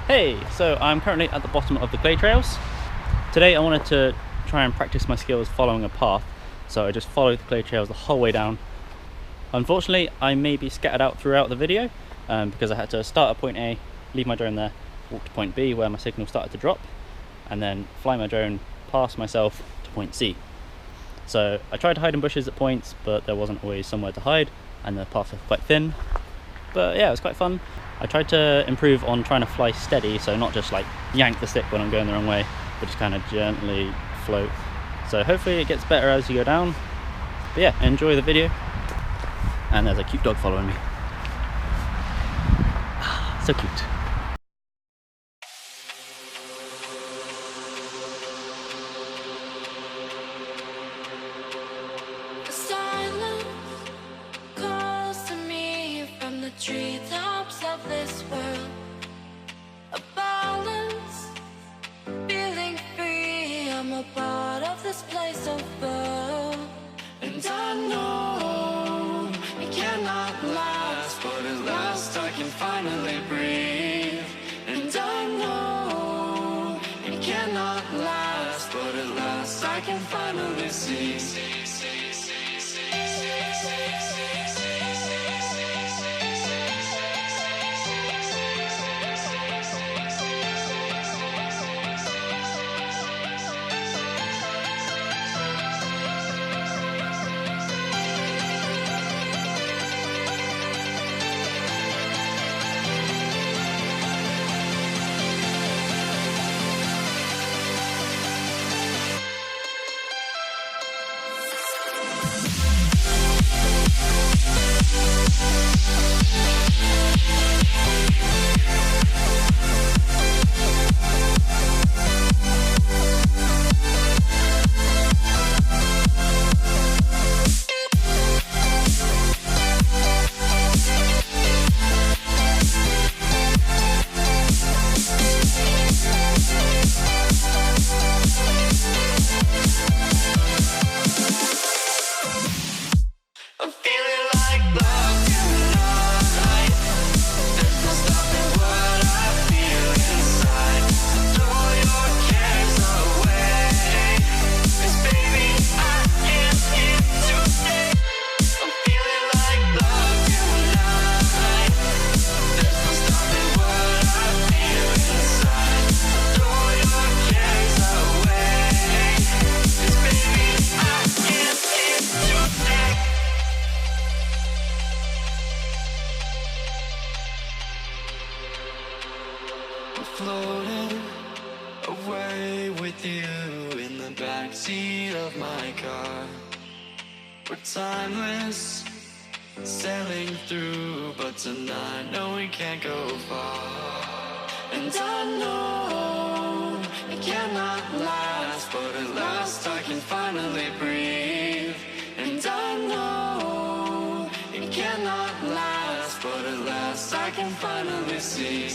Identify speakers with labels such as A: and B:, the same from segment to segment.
A: Hey, so I'm currently at the bottom of the clay trails. Today I wanted to try and practice my skills following a path, so I just followed the clay trails the whole way down. Unfortunately, I may be scattered out throughout the video because I had to start at point A, leave my drone there, walk to point B where my signal started to drop, and then fly my drone past myself to point C. So I tried to hide in bushes at points, but there wasn't always somewhere to hide, and the paths were quite thin. But yeah, it was quite fun. I tried to improve on trying to fly steady, so not just like yank the stick when I'm going the wrong way, but just kind of gently float. So hopefully it gets better as you go down. But yeah, enjoy the video. And there's a cute dog following me. So cute.
B: Treetops of this world, a balance, feeling free. I'm a part of this place of birth, and I know it cannot last, but at last I can finally breathe. And I know it cannot last, but at last I can finally see. Floating away with you in the backseat of my car. We're timeless, sailing through, but tonight, no, we can't go far. And I know it cannot last, but at last I can finally breathe. And I know it cannot last, but at last I can finally see.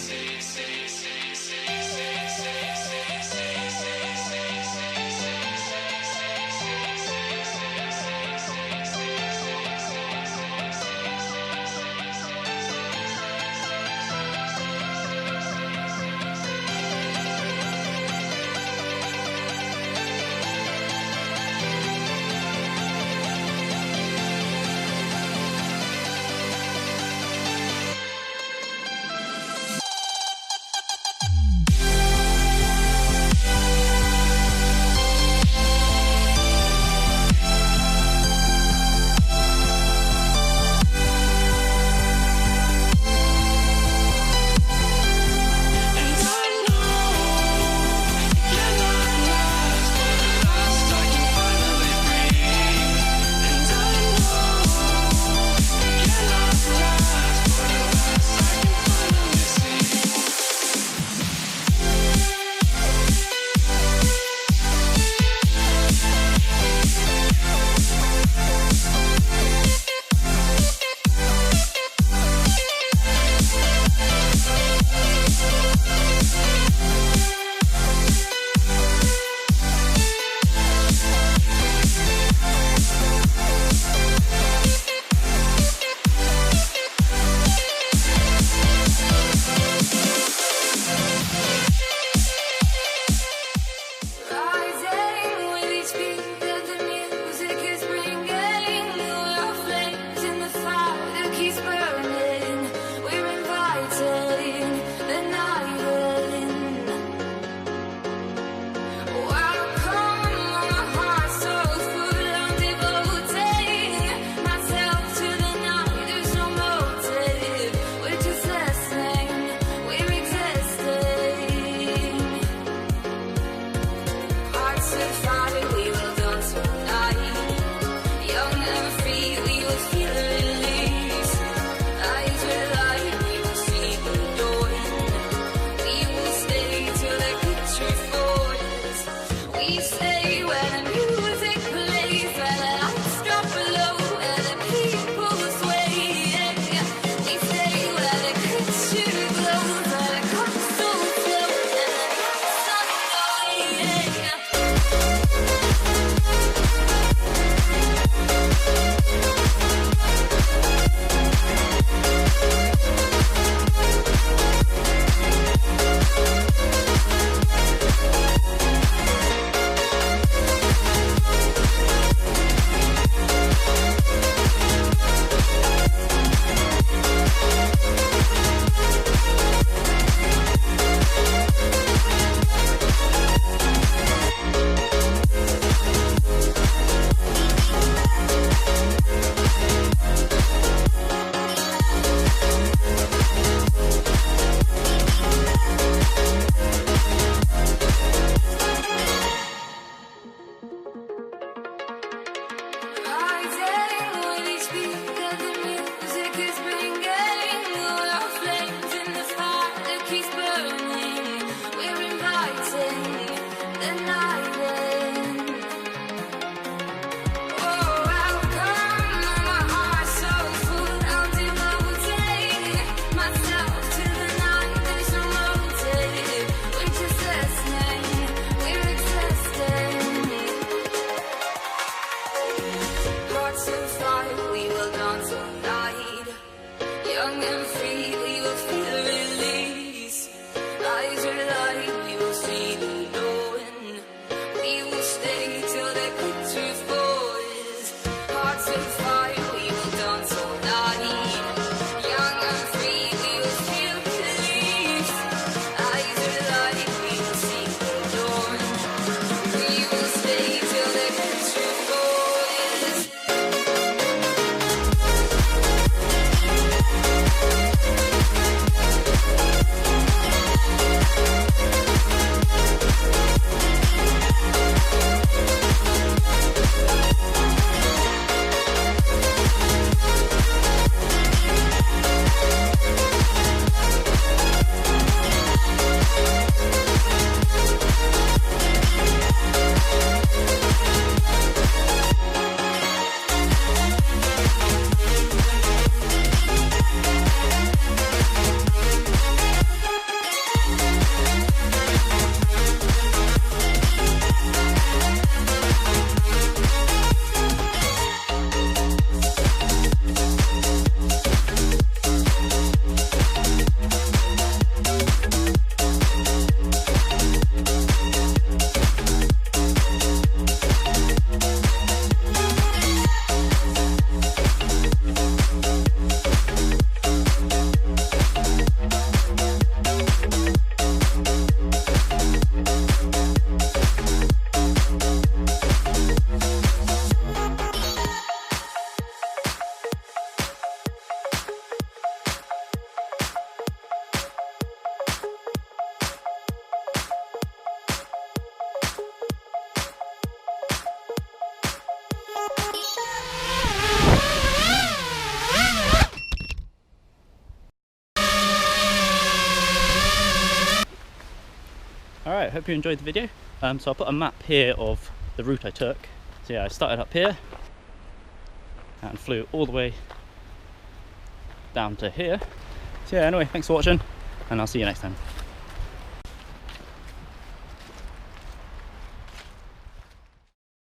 A: Right, hope you enjoyed the video. So I'll put a map here of the route I took. So yeah, I started up here and flew all the way down to here. So yeah, anyway, thanks for watching, and I'll see you next time.